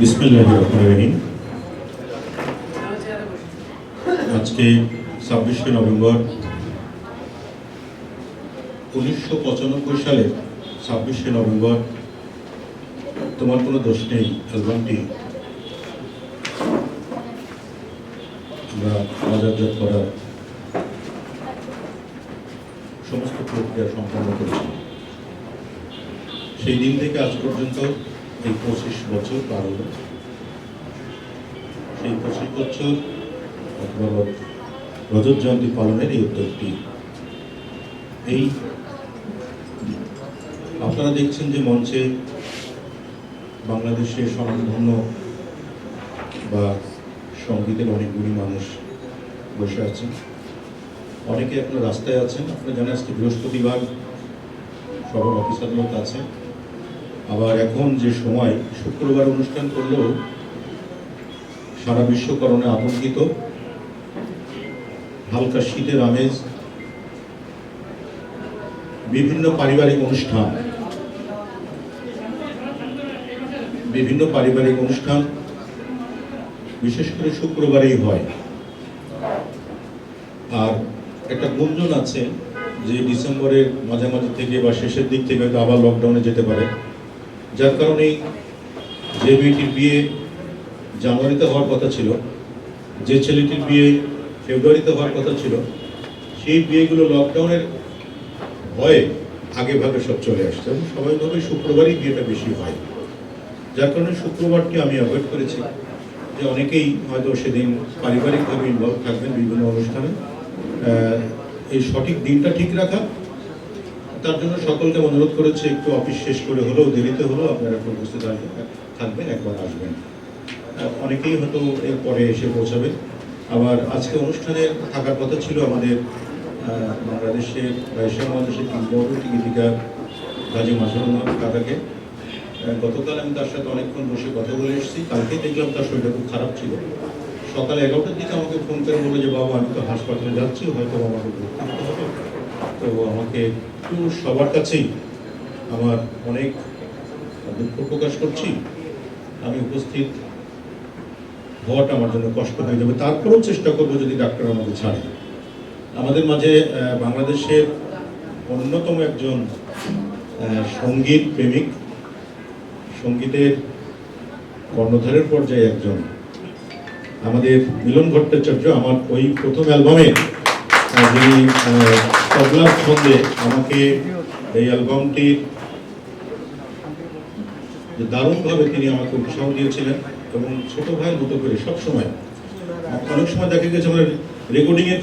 বিসমিল্লাহির রহমানির রহিম। আজকে 26শে নভেম্বর 1995 সালে 26শে নভেম্বর তোমার কোনো দোষ নেই অ্যালবামটি আমরা বাজারজাত করার সমস্ত প্রক্রিয়া সম্পন্ন করেছি। সেই দিন থেকে আজ পর্যন্ত এই 25 বছর পার হল। সেই 25 বছর অথবা রজত জয়ন্তী পালনের এই উদ্যোগটি, এই আপনারা দেখছেন যে মঞ্চে বাংলাদেশের স্বনামধন্য বা সঙ্গীতের অনেকগুলি মানুষ বসে আছেন, অনেকে এখনো রাস্তায় আছেন। আপনারা জানেন আজকে বৃহস্পতিবার, সবার অফিস আদালত আছে। আবার এখন যে সময় শুক্রবার অনুষ্ঠান করলেও সারা বিশ্ব করোনা আতঙ্কিত, হালকা শীতের আমেজ, বিভিন্ন পারিবারিক অনুষ্ঠান বিশেষ করে শুক্রবারেই হয়। আর একটা গুঞ্জন আছে যে ডিসেম্বরের মাঝামাঝি থেকে বা শেষের দিক থেকে হয়তো আবার লকডাউনে যেতে পারে, যার কারণে যে মেয়েটির বিয়ে জানুয়ারিতে হওয়ার কথা ছিল, যে ছেলেটির বিয়ে ফেব্রুয়ারিতে হওয়ার কথা ছিল, সেই বিয়েগুলো লকডাউনের ভয়ে আগে ভাগে সব চলে আসছে এবং স্বাভাবিকভাবে শুক্রবারই বিয়েটা বেশি হয়। যার কারণে শুক্রবারটি আমি অ্যাভয়েড করেছি, যে অনেকেই হয়তো সেদিন পারিবারিকভাবে ইনভলভ থাকবেন বিভিন্ন অনুষ্ঠানে। এই সঠিক দিনটা ঠিক রাখা, তার জন্য সকলকে অনুরোধ করেছে একটু অফিস শেষ করে হলেও দেরিতে হলেও আপনারা একটু উপস্থিত থাকবেন, একবার আসবেন। অনেকেই হয়তো এরপরে এসে পৌঁছাবে। আবার আজকে অনুষ্ঠানে থাকার কথা ছিল আমাদের বাংলাদেশের বা এশিয়া মহাদেশের কিংবদন্তি গীতিকা গাজী মাসুদ কাকাকে। গতকাল আমি তার সাথে অনেকক্ষণ বসে কথা বলে এসেছি। কালকেই দেখলাম তার শরীরটা খুব খারাপ ছিল। সকাল 11টার দিকে আমাকে ফোন করে বলে যে বাবা আমি তো হাসপাতালে যাচ্ছি, হয়তো আমাকে ভর্তি হতে হবে। তো আমাকে একটু সবার কাছেই আমার অনেক দুঃখ প্রকাশ করছি, আমি উপস্থিত হওয়াটা আমার জন্য কষ্ট হয়ে যাবে, তারপরেও চেষ্টা করবো যদি ডাক্তার আমাকে ছাড়ে। আমাদের মাঝে বাংলাদেশের অন্যতম একজন সঙ্গীত প্রেমিক, সঙ্গীতের কর্ণধারের পর্যায়ে একজন আমাদের মিলন ভট্টাচার্য, আমার ওই প্রথম অ্যালবামে যিনি তবলার ছন্দে আমাকে এই অ্যালবামটি দারুণভাবে তিনি আমাকে উৎসাহ দিয়েছিলেন এবং ছোট ভাইয়ের মতো করে সবসময়। অনেক সময় দেখা গেছে আমরা রেকর্ডিংয়ে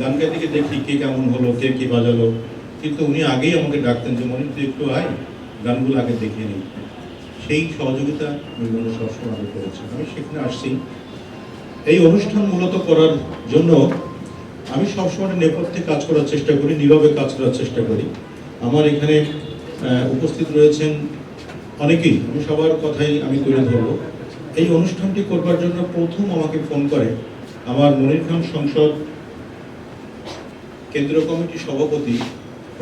গান গাইতে দেখি কে কেমন হলো, কে কি বাজালো, কিন্তু উনি আগেই আমাকে ডাকতেন যে মনে তুই একটু আয়, গানগুলো আগে দেখিয়ে নিই। সেই সহযোগিতা মিলন সবসময় আগে করেছে, আমি সেখানে আসছি। এই অনুষ্ঠান মূলত করার জন্য আমি সবসময় নেপথ্যে কাজ করার চেষ্টা করি, নীরবে কাজ করার চেষ্টা করি। আমার এখানে উপস্থিত রয়েছেন অনেকেই, আমি সবার কথাই আমি তুলে ধরবো। এই অনুষ্ঠানটি করবার জন্য প্রথম আমাকে ফোন করে আমার মনির খান সংসদ কেন্দ্রীয় কমিটির সভাপতি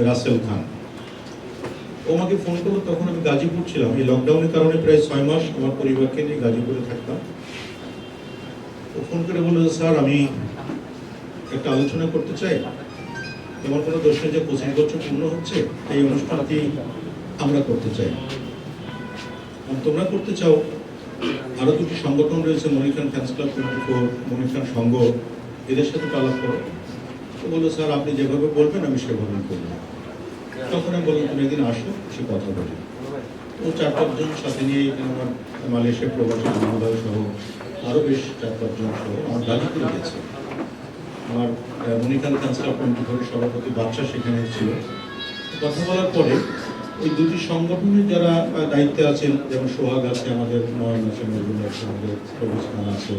রাসেল খান। ও আমাকে ফোন করলো, তখন আমি গাজীপুর ছিলাম। এই লকডাউনের কারণে প্রায় 6 মাস আমার পরিবারকে নিয়ে গাজীপুরে থাকতাম। ও ফোন করে বললো যে স্যার আমি একটা আলোচনা করতে চাই, তোমার কোনো দোষ নেই যে 25 বছর পূর্ণ হচ্ছে, এই অনুষ্ঠানটি আমরা করতে চাই। তোমরা করতে চাও, আরো দুটি সংগঠন রয়েছে, মনির খান ফ্যান্স ক্লাব 24, মনির খান সংঘ, এদের সাথে আলাপ করো। তো বললো স্যার আপনি যেভাবে বলবেন আমি সেভাবেই করবো। তখন আমি বললাম তুমি একদিন আসো, সে কথা বলি। ও 4-5 জন সাথে নিয়ে এখানে আমার মালয়েশিয়া প্রবাসী মহোদয় সহ আরো বেশ 4-5 জন সহ আমার গাজীপুরে গেছে। আমার মনির খান ফ্যান্স ক্লাব 24 সভাপতি বাচ্চা সেখানে ছিল। কথা বলার পরে ওই দুটি সংগঠনের যারা দায়িত্বে আছেন, যেমন সোহাগ আছে, আমাদের নয়ন আছে, নজরুল আছে, আমাদের প্রবেশ খান আছে,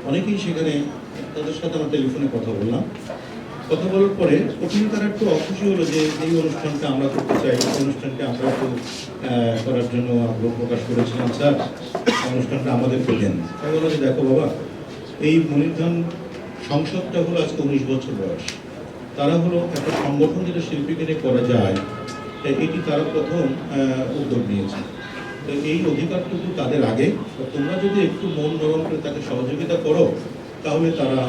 অনেকেই সেখানে, তাদের সাথে আমার টেলিফোনে কথা বললাম। কথা বলার পরে প্রথমে তারা একটু অখুশি হলো যে এই অনুষ্ঠানটা আমরা করতে চাই, এই অনুষ্ঠানটা আমরা একটু করার জন্য আগ্রহ প্রকাশ করেছিলাম, স্যার অনুষ্ঠানটা আমাদেরকে দেন। আমি বললাম যে দেখো বাবা, এই মনির খান সংসদটা হলো আজকে 19 বছর বয়স। তারা হলো একটা সংগঠন যেটা শিল্পীকে নিয়ে করা যায়, এটি তারা প্রথম উদ্যোগ নিয়েছে। তো এই অধিকারটুকু তাদের আগে, তোমরা যদি একটু মন নরম করে তাকে সহযোগিতা করো তাহলে তারা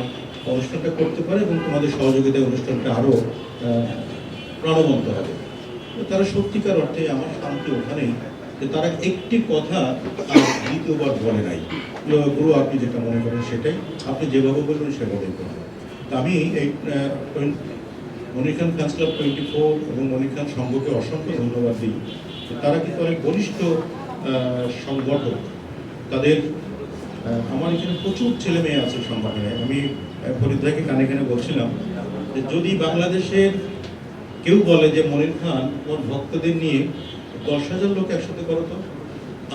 অনুষ্ঠানটা করতে পারে এবং তোমাদের সহযোগিতায় অনুষ্ঠানটা আরো প্রাণবন্ত হবে। তারা সত্যিকার অর্থে আমার শান্তি ওখানেই যে তারা একটি কথা দ্বিতীয়বার বলে নাই। গুরু আপনি যেটা মনে করেন সেটাই, আপনি যেভাবে বলবেন সেভাবেই করবেন। আমি এই মনির খান ফ্যান্স ক্লাব 24 এবং মনির খান সংঘকে অসংখ্য ধন্যবাদ দিই। তারা কিন্তু অনেক ঘনিষ্ঠ সংগঠক। তাদের আমার এখানে প্রচুর ছেলে মেয়ে আছে সংগঠনে। আমি ফরিদাকে কানে কানে বলছিলাম যে যদি বাংলাদেশের কেউ বলে যে মনির খান ওর ভক্তদের নিয়ে 10,000 লোক একসাথে করো তো,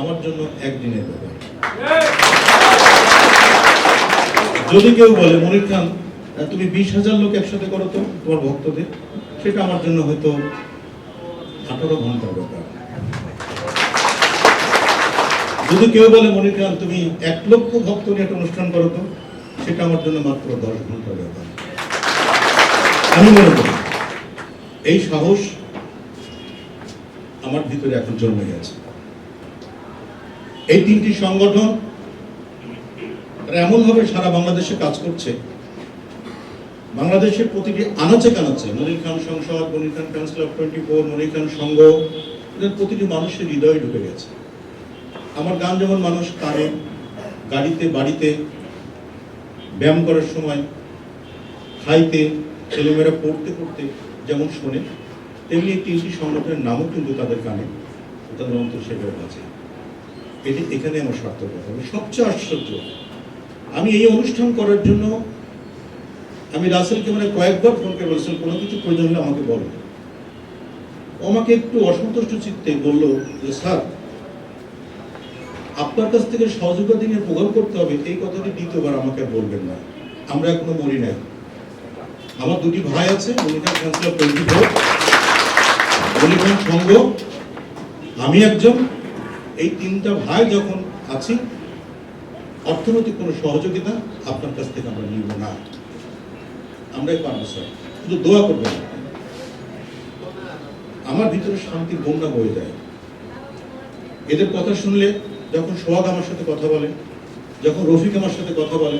আমার জন্য একদিনের ব্যাপার। যদি কেউ বলে মনির খান তুমি 20,000 লোক একসাথে করো তো তোমার ভক্তদের, সেটা আমার জন্য হয়তো 18 ঘন্টার ব্যাপার। যদি কেউ বলে মনির খান তুমি 1 লক্ষ ভক্ত নিয়ে একটা অনুষ্ঠান করো তো, সেটা আমার জন্য মাত্র 10 ঘন্টার ব্যাপার। আমি মনে করি এই সাহস আমার ভিতরে এখন জন্মে গেছে। এই 3টি সংগঠন এমন ভাবে সারা বাংলাদেশে কাজ করছে, বাংলাদেশের প্রতিটি আনাচে কানাচে মনির খান সংসদ, মনির খান ফ্যান্স ক্লাব 24, মনির খান সংঘ, এদের প্রতিটি মানুষের হৃদয়ে ঢুকে গেছে। আমার গান যেমন মানুষ কানে, গাড়িতে, বাড়িতে, ব্যায়াম করার সময়, খাইতে, ছেলেমেয়েরা পড়তে পড়তে যেমন শোনে, তেমনি এই 3টি সংগঠনের নামও কিন্তু তাদের কানে, তাদের অন্তর সেভাবে আছে। এখানে আমার সার্থকতা। সবচেয়ে আশ্চর্য, আমি এই অনুষ্ঠান করার জন্য আমি রাসেলকে কয়েকবার ফোন করে বলছিলাম কোনো কিছু প্রয়োজন হলে আমাকে বলো। আমাকে একটু অসন্তুষ্ট চিত্তে বললো যে স্যার আপনার কাছ থেকে সহযোগিতা নিয়ে প্রোগ্রাম করতে হবে, এই কথাটি দ্বিতীয়বার আমাকে বলবেন না। আমরা এখনো মরি নাই। আমার 2টি ভাই আছে, মনির খান ফ্যান্স ক্লাব 24, মনির খান সংঘ, আমি একজন। এই 3টা ভাই যখন আছি, অর্থনৈতিক কোনো সহযোগিতা আপনার কাছ থেকে আমরা নিব না। আমরাই পারবো স্যার, শুধু দোয়া করবেন। আমার ভিতরে শান্তির বন্যা বয়ে যায় এদের কথা শুনলে। যখন সোহাগ আমার সাথে কথা বলে, যখন রফিক আমার সাথে কথা বলে,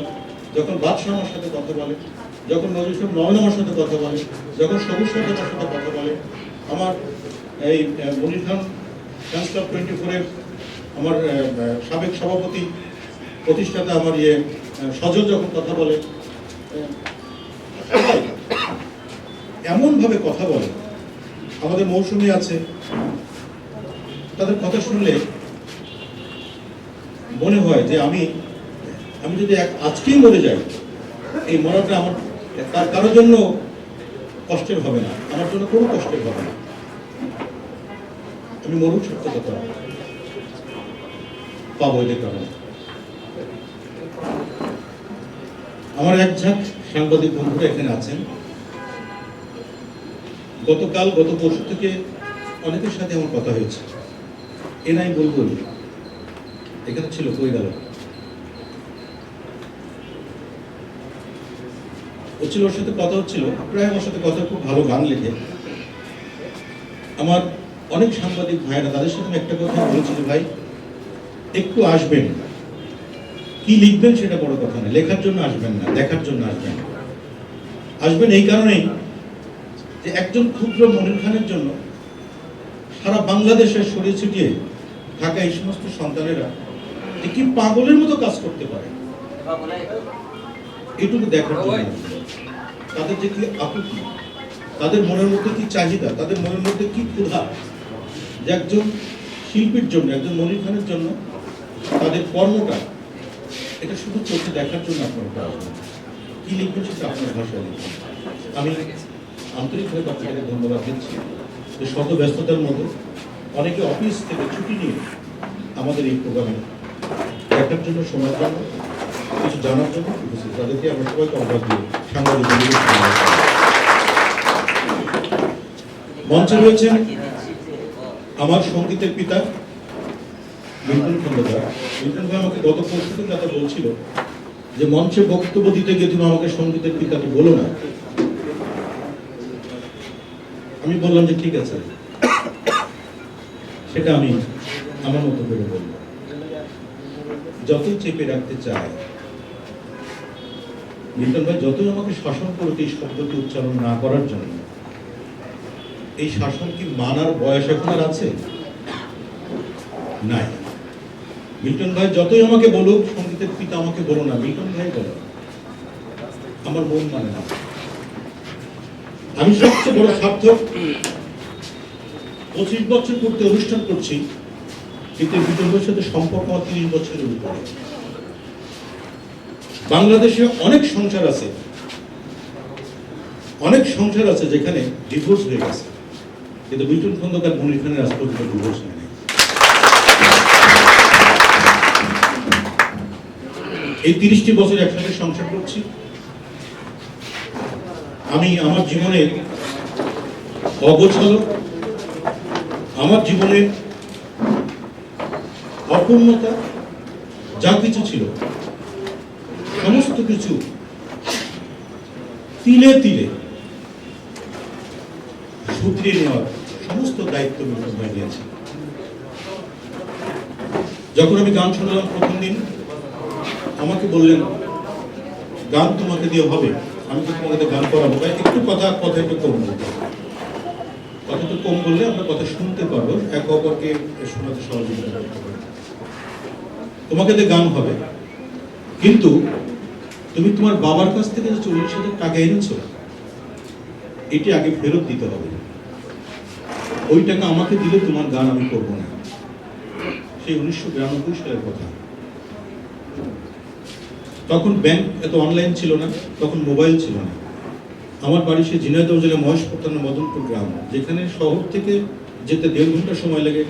যখন বাদশাহ আমার সাথে কথা বলে, যখন নজরুল নয়ন আমার সাথে কথা বলে, যখন সবুজ সাথে আমার সাথে কথা বলে, আমার এই মনির খান ফ্যান্স ক্লাব 24-এর আমার সাবেক সভাপতি প্রতিষ্ঠাতা আমার সজল যখন কথা বলে, এমন ভাবে কথা বলে। আমাদের মৌসুমী আছে, তাদের কথা শুনলে মনে হয় যে আমি যদি আজকেই মরে যাই, এই মরাটা আমার তার কারোর জন্য কষ্টের হবে না, আমার জন্য কোনো কষ্টের হবে না। আমি মরুক সত্য কথা পাবো এদের কারণে। আমার এক ঝাঁক সাংবাদিক বন্ধুরা এখানে আছেন। গত পরশু থেকে অনেকের সাথে আমার কথা হয়েছে। এনাই বুলবুল এখানে ছিল, কই গেল? ও ছিল, ওর সাথে কথা হচ্ছিল, প্রায় আমার সাথে কথা, খুব ভালো গান লেখে। আমার অনেক সাংবাদিক ভাইরা, তাদের সাথে আমি একটা কথা বলেছি যে ভাই একটু আসবেন, কি লিখবেন সেটা বড় কথা না, লেখার জন্য আসবেন না, দেখার জন্য আসবেন। আসবেন এই কারণেই যে একজন ক্ষুদ্র মনির খানের জন্য সারা বাংলাদেশের ছড়িয়ে ছিটিয়ে থাকা এই সমস্ত সন্তানেরা কি পাগলের মতো কাজ করতে পারে, এটুকু দেখার জন্য। তাদের যে কি আকুতি, তাদের মনের মধ্যে কি চাহিদা, তাদের মনের মধ্যে কি ক্ষুধা, যে একজন শিল্পীর জন্য, একজন মনির খানের জন্য তাদের কর্মটা, এটা শুধু চোখে দেখার জন্য আপনারা কি লিখবেন সেটা আপনার ভাষায় লিখবেন। আমি আন্তরিকভাবে আপনাকে ধন্যবাদ দিচ্ছি যে শত ব্যস্ততার মধ্যে অনেকে অফিস থেকে ছুটি নিয়ে আমাদের এই প্রোগ্রামে দেখার জন্য, শোনার জন্য, কিছু জানার জন্য উপস্থিত। তাদেরকে আমরা সবাইকে অবাক দিই। সাংবাদিক মঞ্চে রয়েছেন আমার সঙ্গীতের পিতা মিল্টন খন্দকার। মিল্টন ভাই আমাকে গত পরশু দিন রাতে বলছিল যে মঞ্চে বক্তব্য দিতে গিয়ে তুমি আমাকে সঙ্গীতের পিতাকে বলো না। আমি বললাম যে ঠিক আছে, সেটা আমি আমার মতো করে বলবো, যতই চেপে রাখতে চায়, মিল্টন ভাই যতই আমাকে শাসন করতে এই শব্দটি উচ্চারণ না করার জন্য, এই শাসন কি মানার বয়স এখন আর আছে? নাই। মিল্টন ভাই যতই আমাকে বলুক, সঙ্গীতের পিতা আমাকে বলো না, মিল্টন ভাই বলো, আমার মন মানে না। আমি সবচেয়ে বড় সার্থক 25 বছর পূর্তি অনুষ্ঠান করছি, কিন্তু মিল্টন ভাইয়ের সাথে সম্পর্ক আমার 30 বছরের উপরে। বাংলাদেশে অনেক সংসার আছে যেখানে ডিভোর্স হয়ে গেছে, কিন্তু মিল্টন খন্দকার মনির খানের আজ পর্যন্ত ডিভোর্স হয়নি। এই 30টি বছর একসাথে সংসার করছি। আমি আমার জীবনের অগোছালো, আমার জীবনের অপূর্ণতা যা কিছু ছিল, সমস্ত কিছু তিলে তিলে শুধরিয়ে নেওয়ার সমস্ত দায়িত্ব মিল্টন ভাই নিয়েছে। যখন আমি গান শুনলাম প্রথম দিন, আমাকে বললেন গান তোমাকে দিয়ে হবে, আমি তো তোমাকে গান করাবো, তাই একটু কথা একটু কম বলতে, কথা তো কম বললে আমরা কথা শুনতে পারবো, একে অপরকে শোনাতে সহযোগিতা করতে পারবো। তোমাকে দিয়ে গান হবে, কিন্তু তুমি তোমার বাবার কাছ থেকে যে 40,000 টাকা এনেছো, এটি আগে ফেরত দিতে হবে। ওই টাকা আমাকে দিলে তোমার গান আমি করবো না। সেই 1992 সালের কথা। তখন ব্যাংক এত অনলাইন ছিল না, তখন মোবাইল ছিল না। আমার বাড়ি সে ঝিনাইদহ জেলা মহেশপত্তন মদনপুর গ্রাম, যেখানে শহর থেকে যেতে 1.5 ঘন্টা সময় লাগে।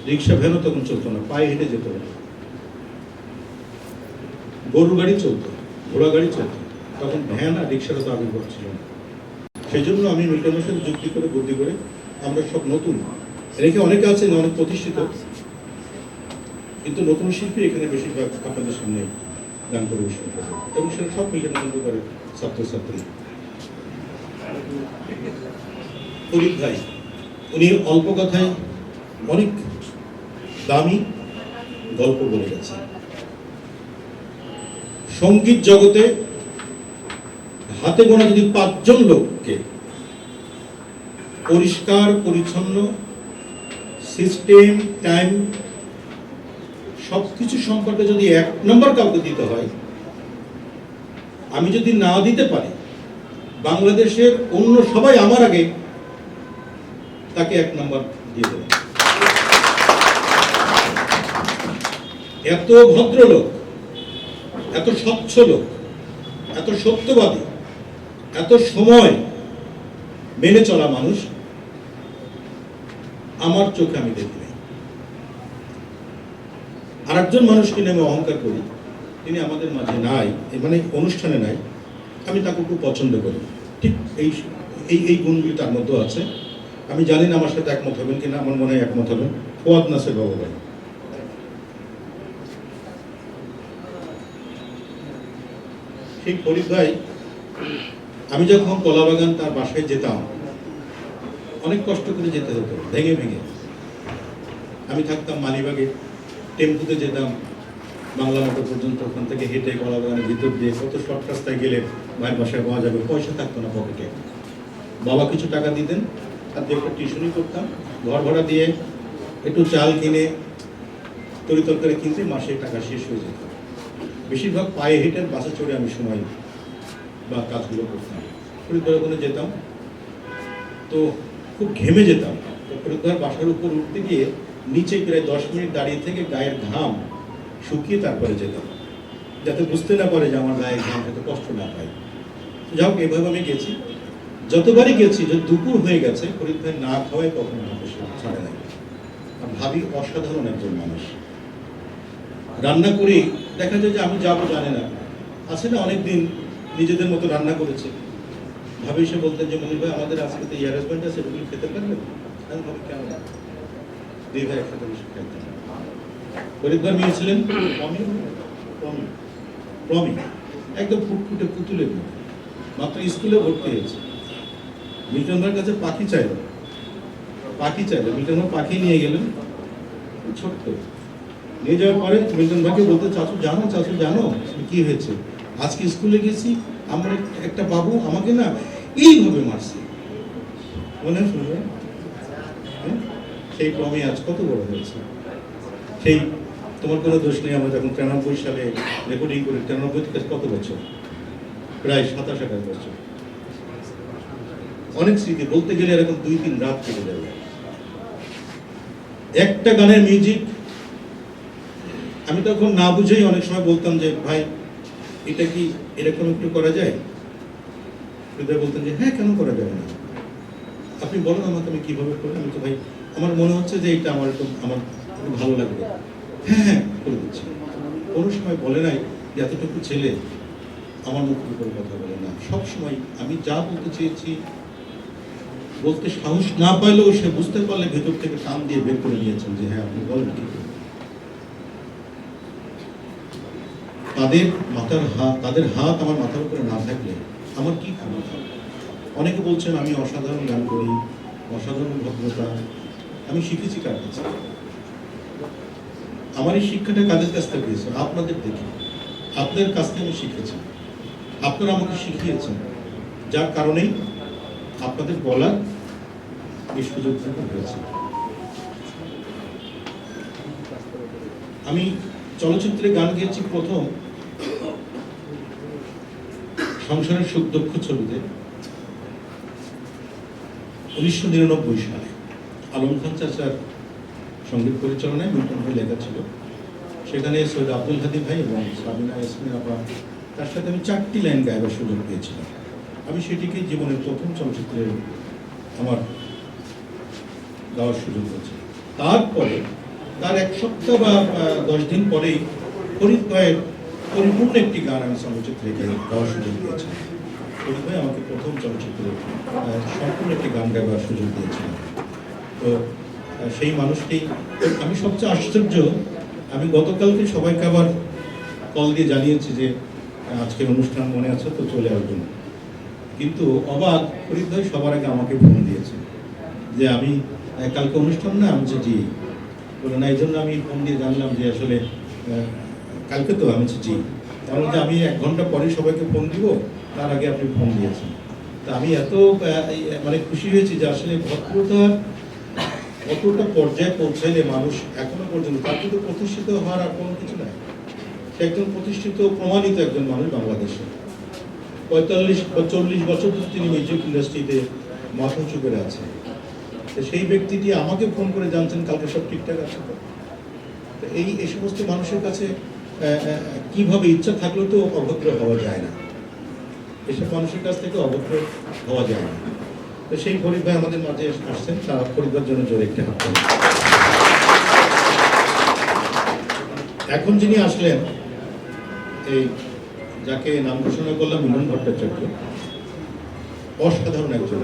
রিক্সা ভ্যানও তখন চলতো না, পায়ে হেঁটে যেতে হতো। গরুর গাড়ি চলতো, ঘোড়া গাড়ি চলতো, তখন ভ্যান আর রিক্সার তো আবির্ভাব ছিল না। সেই জন্য আমি মিল্টনের সাথে যুক্তি করে বুদ্ধি করে আমরা সব নতুন, রেখে অনেকে আছেন অনেক প্রতিষ্ঠিত, কিন্তু নতুন শিল্পী এখানে বেশিরভাগ আপনাদের সামনে গান পরিবেশন করে, এবং সেটা সব মিল্টন খন্দকারের ছাত্রছাত্রী। ফরিদ ভাই, উনি অল্প কথায় অনেক দামি গল্প বলে গেছেন। সঙ্গীত জগতে হাতে গোনা যদি 5 জন লোককে পরিষ্কার পরিচ্ছন্ন সিস্টেম, টাইম সবকিছু সম্পর্কে যদি 1 নম্বর কাউকে দিতে হয়, আমি যদি না দিতে পারি, বাংলাদেশের অন্য সবাই আমার আগে তাকে 1 নম্বর দিয়ে দেবে। এত ভদ্রলোক, এত স্বচ্ছ লোক, এত সত্যবাদী, এত সময় মেনে চলা মানুষ আমার চোখে আমি দেখি নাই। আর একজন মানুষকে নিয়ে আমি অহংকার করি, তিনি আমাদের মাঝে নাই, মানে অনুষ্ঠানে নাই, আমি তাকে খুব পছন্দ করি। ঠিক এই গুণগুলি তার মধ্যে আছে। আমি জানি না আমার সাথে একমত হবেন কিনা, আমার মনে হয় একমত হবেন। ফোয়াদ নাসির বাবু ভাই, সেই ফরিদ ভাই, আমি যখন কলাবাগান তার বাসায় যেতাম, অনেক কষ্ট করে যেতে হতো, ভেঙে ভেঙে। আমি থাকতাম মালিবাগে, টেম্পুতে যেতাম বাংলা মোটর পর্যন্ত, ওখান থেকে হেঁটে কলাবাগানের ভিতর দিয়ে কত শর্ট রাস্তায় গেলে ভাইয়ের বাসায় পাওয়া যাবে। পয়সা থাকতো না পকেটে, বাবা কিছু টাকা দিতেন, আর একটা টিউশনই করতাম, ঘর ভাড়া দিয়ে একটু চাল কিনে তরি তরকারি কিনতে মাসে টাকা শেষ হয়ে যেত। বেশিরভাগ পায়ে হেঁটে বাসে চড়ে আমি সময় বা কাজগুলো করতাম। ফরিদবার ওখানে যেতাম, তো খুব ঘেমে যেতাম। তো ফরিদবার বাসার উপর উঠতে গিয়ে নিচে প্রায় 10 মিনিট দাঁড়িয়ে থেকে গায়ের ঘাম শুকিয়ে তারপরে যেতাম, যাতে বুঝতে না পারে যে আমার গায়ের ঘাম, যাতে কষ্ট না পায়। যাই হোক, এভাবে আমি গেছি। যতবারই গেছি, যে দুপুর হয়ে গেছে, ফরিদ ভাই না খাওয়াই কখনো আমাকে ছাড়ে নাই। আর ভাবি অসাধারণ একজন মানুষ। রান্না করি, দেখা যায় যে আমি যাবো জানে না, আছে না অনেকদিন নিজেদের মতো রান্না করেছে। ভাবি এসে বলতেন যে মনির ভাই, আমাদের আজকে তো অ্যারেঞ্জমেন্ট আছে, এগুলো খেতে পারবেন? আমি ভাবি কেমন, 2 ভাই একসাথে বসে খাইতাম। ফরিদ ভাই মেয়ে ছিলেন প্রমি, একদম ফুটফুটে পুতুলের মতো, মাত্র স্কুলে ভর্তি হয়েছে। মিল্টন ভাইয়ের কাছে পাখি চাইল, মিল্টন ভাই পাখি নিয়ে গেলেন, ছোট্ট। নিয়ে যাওয়ার পরে মিল্টন ভাইকে বলতে, চাচু জানো কি হয়েছে? আজকে স্কুলে গেছি, আমার একটা বাবু আমাকে না এইভাবে মারছে। মনে শুনবে, সেই ক্রমে আজ কত বড় হয়েছে। সেই তোমার কোনো দোষ নেই। আমরা যখন 93 সালে রেকর্ডিং করি, 93 থেকে কত বছর, প্রায় 27-28 বছর। অনেক স্মৃতি বলতে গেলে এরকম 2-3 রাত কেটে যাবে। একটা গানের মিউজিক আমি তখন না বুঝেই অনেক সময় বলতাম যে ভাই এটা কি এরকম একটু করা যায়? হৃদয় বলতেন যে হ্যাঁ, কেন করা যাবে না, আপনি বলুন আমাকে, আমি কিভাবে করি। আমি তো ভাই আমার মনে হচ্ছে যে এটা আমার একটু ভালো লাগবে, হ্যাঁ করে দিচ্ছি। কোনো সময় বলে নাই যে এতটুকু ছেলে আমার মুখের উপরে কথা বলে না। সব সময় আমি যা বলতে চেয়েছি, বলতে সাহস না পাইলেও সে বুঝতে পারলে ভেতর থেকে টান দিয়ে বের করে নিয়েছেন যে হ্যাঁ আপনি বলেন কি। তাদের হাত আমার মাথার উপরে না থাকলে আমার কি ক্ষমতা? অনেকে বলছেন আমি অসাধারণ গান করি, অসাধারণ ভদ্রতা। আমি শিখেছি কার কাছে? আমার এই শিক্ষাটা কাদের কাছ থেকে পেয়েছে? আপনাদের দেখে, আপনাদের কাছ থেকে আমি শিখেছি। আপনারা আমাকে শিখিয়েছেন, যার কারণেই আপনাদের বলার এই সুযোগ হয়েছে। আমি চলচ্চিত্রে গান গেয়েছি প্রথম সংসারের সুখ দুঃখ ছবিতে 1999 সালে আলম খান চাচার সঙ্গীত পরিচালনায় মিল্টন ভাই লেখা ছিল। সেখানে সৈয়দ আব্দুল হাদি ভাই এবং সাবিনা ইয়াসমিন আপা, তার সাথে আমি 4টি লাইন গাইবার সুযোগ পেয়েছিলাম। আমি সেটিকে জীবনের প্রথম চলচ্চিত্রে আমার গাওয়ার সুযোগ হয়েছে। তারপরে তার 1 সপ্তাহ বা 10 দিন পরেই ফরিদ ভাইয়ের পরিপূর্ণ একটি গান আমি চলচ্চিত্রে গাওয়ার সুযোগ দিয়েছি। ফরিদ ভাই আমাকে প্রথম চলচ্চিত্রে সম্পূর্ণ একটি গান গাইবার সুযোগ দিয়েছিলেন। তো সেই মানুষটি, আমি সবচেয়ে আশ্চর্য, আমি গতকালকে সবাইকে আবার কল দিয়ে জানিয়েছি যে আজকের অনুষ্ঠান মনে আছে তো চলে আসবেন, কিন্তু অবাক ফরিদ ভাই সবার আগে আমাকে ফোন দিয়েছে যে আমি কালকে অনুষ্ঠান না? আমি জি বলে না, এই জন্য আমি ফোন দিয়ে জানলাম যে আসলে কালকে তো। আমি জি, তার মধ্যে আমি 1 ঘন্টা পরে সবাইকে ফোন দিব, তার আগে আপনি ফোন দিয়েছেন। তা আমি এত মানে খুশি হয়েছি যে আসলে ভদ্রতার কতটা পর্যায়ে পৌঁছাইলে মানুষ এখনো পর্যন্ত, তার কিন্তু প্রতিষ্ঠিত হওয়ার আর কোনো কিছু নাই। সে একজন প্রতিষ্ঠিত প্রমাণিত একজন মানুষ বাংলাদেশে। 45 বা 40 বছর ধরে তিনি মিউজিক ইন্ডাস্ট্রিতে মাথা উঁচু করে আছেন। সেই ব্যক্তিটি আমাকে ফোন করে জানছেন কালকে সব ঠিকঠাক আছে তো। এই সমস্ত মানুষের কাছে কিভাবে ইচ্ছা থাকলেও তো অভদ্র হওয়া যায় না, এসব মানুষের কাছ থেকে অভদ্র হওয়া যায় না। তো সেই ফরিদ ভাই আমাদের মাঝে আসছেন, তারা ফরিদের জন্য জোরে একটি হাত তালি। এখন যিনি আসলেন, এই যাকে নাম ঘোষণা করলাম, মিলন ভট্টাচার্য, অসাধারণ একজন।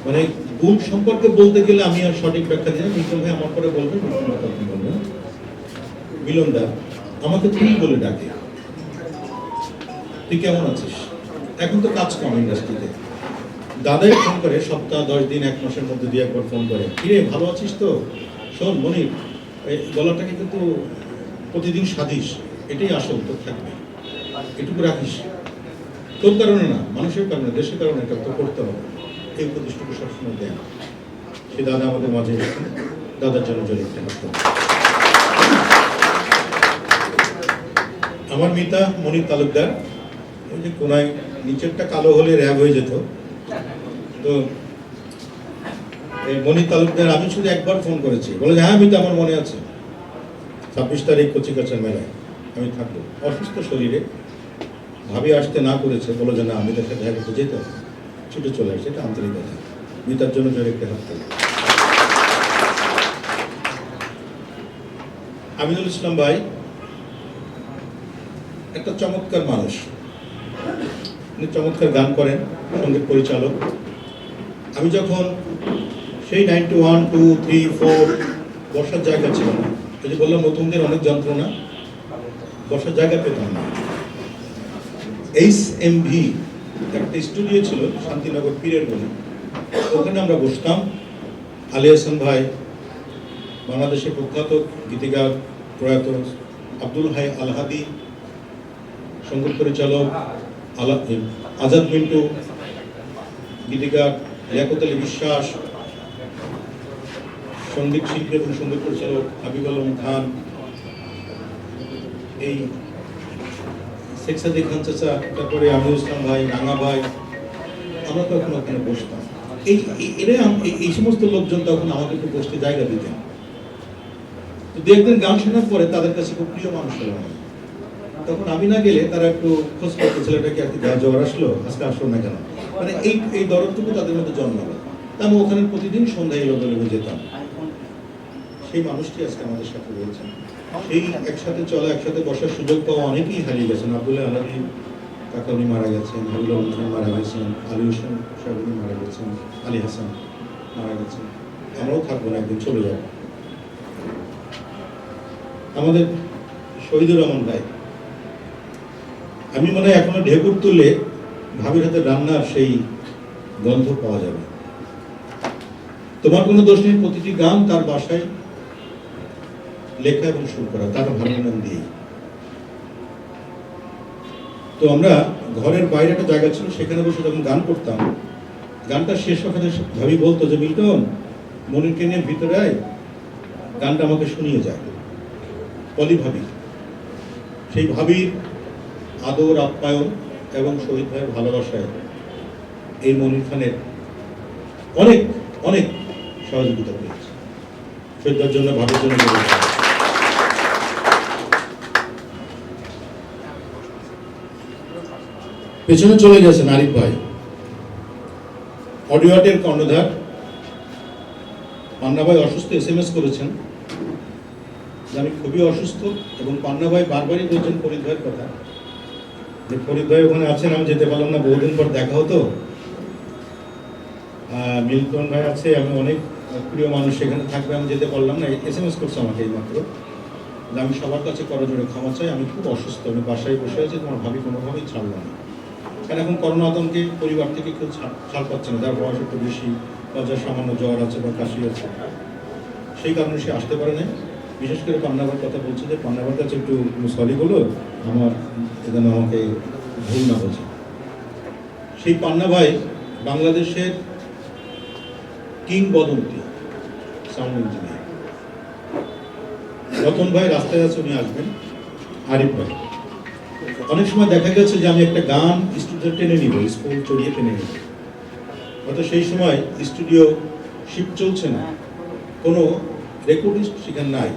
মানে গুণ সম্পর্কে বলতে গেলে আমি আর সঠিক ব্যাখ্যা দিই না, মিলন ভাই আমার পরে বলবেন, মিলন দা আমাকে তুই বলে ডাকে, তুই কেমন আছিস? এখন তো কাজ কম ইন্ডাস্ট্রিতে, দাদাই ফোন করে সপ্তাহ 10 দিন 1 মাসের মধ্যে 2 একবার ফোন করে, কিরে ভালো আছিস তো? শোন মনির, এই গলাটাকে কিন্তু প্রতিদিন সাধিস, এটাই আসল, তোর থাকবে, এটুকু রাখিস, তোর কারণে না, মানুষের কারণে, দেশের কারণে এটা তো করতে হবে। এই উপদেশটুকু সবসময় দেন। সে দাদা আমাদের মাঝে, দাদার জন্য জোরে একটা হাত তালি। আমার মিতা মনির তালুকদার, ওই যে কোনায় নিচেরটা কালো হলে র্যাব হয়ে যেত, তো এই মনির তালুকদার আমি শুধু একবার ফোন করেছি, বলে হ্যাঁ মিতা আমার মনে আছে, 26 তারিখ কচিকাচার মেলায় আমি থাকবো, অসুস্থ শরীরে, ভাবি আসতে না করেছে, বলে যে না আমি তার সাথে দেখা করতে যেতে হবে, ছুটে চলে আসে, এটা আন্তরিকতা। মিতার জন্য জোরে একটা হাত তালি। আমিনুল ইসলাম ভাই একটা চমৎকার মানুষ, উনি চমৎকার গান করেন, সঙ্গীত পরিচালক। আমি যখন সেই 91, 2, 3, 4 বসার জায়গা ছিল না, এই যে বললাম নতুনদের অনেক যন্ত্রণা, বসার জায়গা পেতাম না। HMV একটা স্টুডিও ছিল শান্তিনগর পীরের বনে, ওখানে আমরা বসতাম। আলী হাসান ভাই, বাংলাদেশের প্রখ্যাত গীতিকার প্রয়াত আব্দুল হাই আল হাদি, সঙ্গীত পরিচালক আজাদ মিন্টু, গীতিকার লিয়াকত আলী বিশ্বাস, সঙ্গীত শিল্পী এবং সঙ্গীত পরিচালক হাবিব আলম খান, এই শেখ সাদি খান চাচা, তারপরে আমির ইসলাম ভাই, রাঙা ভাই, আমরা তখন ওখানে বসতাম। এই সমস্ত লোকজন তখন আমাকে একটু বসতে জায়গা দিতেন। তো দেখবেন গান শোনার পরে তাদের কাছে খুব প্রিয় মানুষ হলো। তখন আমি না গেলে তারা একটু খোঁজ করতে, ছেলেটাকে আর কি গায়ে জ্বর আসলো, আজকে আসলো না কেন, মানে এই দরদটুকু তাদের মধ্যে জন্মালো। আমি ওখানে প্রতিদিন সন্ধ্যায় এলোবেলো যেতাম। সেই মানুষটি আজকে আমাদের সাথে রয়েছেন। সেই একসাথে চলা, একসাথে বসার সুযোগ পাওয়া অনেকেই হারিয়ে গেছেন। আব্দুল্লাহ আলাদি কাকা উনি মারা গেছেন, হাবিবুল খান মারা গেছেন, আলী হোসেন সাহেব উনি মারা গেছেন, আলী হাসান মারা গেছেন। আমরাও থাকবো না, একদিন চলে যাব। আমাদের শহীদুর রহমান ভাই, আমি মনে হয় এখনো ঢেকুর তুললে ভাবির হাতে রান্নার সেই গন্ধ পাওয়া যাবে। তোমার কোনো দোষ নেই, প্রতিটি গান তার বাসায় লেখা এবং সুর করা, তার হারমোনিয়াম দিয়ে। তো আমরা ঘরের বাইরে একটা জায়গা ছিল, সেখানে বসে যখন গান করতাম, গানটা শেষ হওয়ার ভাবি বলতো যে মিল্টন, মনিরকে নিয়ে ভিতরে আয়, গানটা আমাকে শুনিয়ে যায়। পলি ভাবি, সেই ভাবির আদর আপ্যায়ন এবং শহীদ ভাইয়ের ভালোবাসায় এই মনির খানের অনেক অনেক সহযোগিতা পেয়েছে। শহীদ ভাইয়ের জন্য, ভাবির জন্য। পেছনে চলে গেছেন আরিফ ভাই, অডিওটের কর্ণধার। পান্না ভাই অসুস্থ, SMS করেছেন যে আমি খুবই অসুস্থ, এবং পান্না ভাই বারবারই বলছেন ফরিদ ভাইয়ের কথা, যে ফরিদ ভাই ওখানে আছেন, আমি যেতে পারলাম না, বহুদিন পর দেখা হতো। মিল্টন ভাই আছে, আমি অনেক প্রিয় মানুষ সেখানে থাকবে, আমি যেতে পারলাম না। SMS করছে আমাকে এইমাত্র যে আমি সবার কাছে করজোড়ে ক্ষমা চাই, আমি খুব অসুস্থ, আমি বাসায় বসে আছি, তোমার ভাবি কোনোভাবেই ছাড়লাম না। কারণ এখন করোনা আতঙ্কে পরিবার থেকে কেউ ছাড় পাচ্ছে না, যার বয়স একটু বেশি বা যার সামান্য জ্বর আছে বা কাশি আছে, সেই কারণে সে আসতে পারে না। বিশেষ করে পান্নাভার কথা বলছে যে পান্নাভার কাছে একটু সরি বলো, আমার এখানে আমাকে ভুল না বলছে। সেই পান্না ভাই বাংলাদেশের কিংবদন্তি সাউন্ড ইঞ্জিনিয়ার। রতন ভাই রাস্তায় আছে, উনি আসবেন। আরিফ ভাই, অনেক সময় দেখা গেছে যে আমি একটা গান স্টুডিও টেনে নিব, স্কুল চড়িয়ে টেনে নিব, হয়তো সেই সময় স্টুডিও শিফট চলছে না, কোনো রেকর্ডিস্ট সেখানে নাই।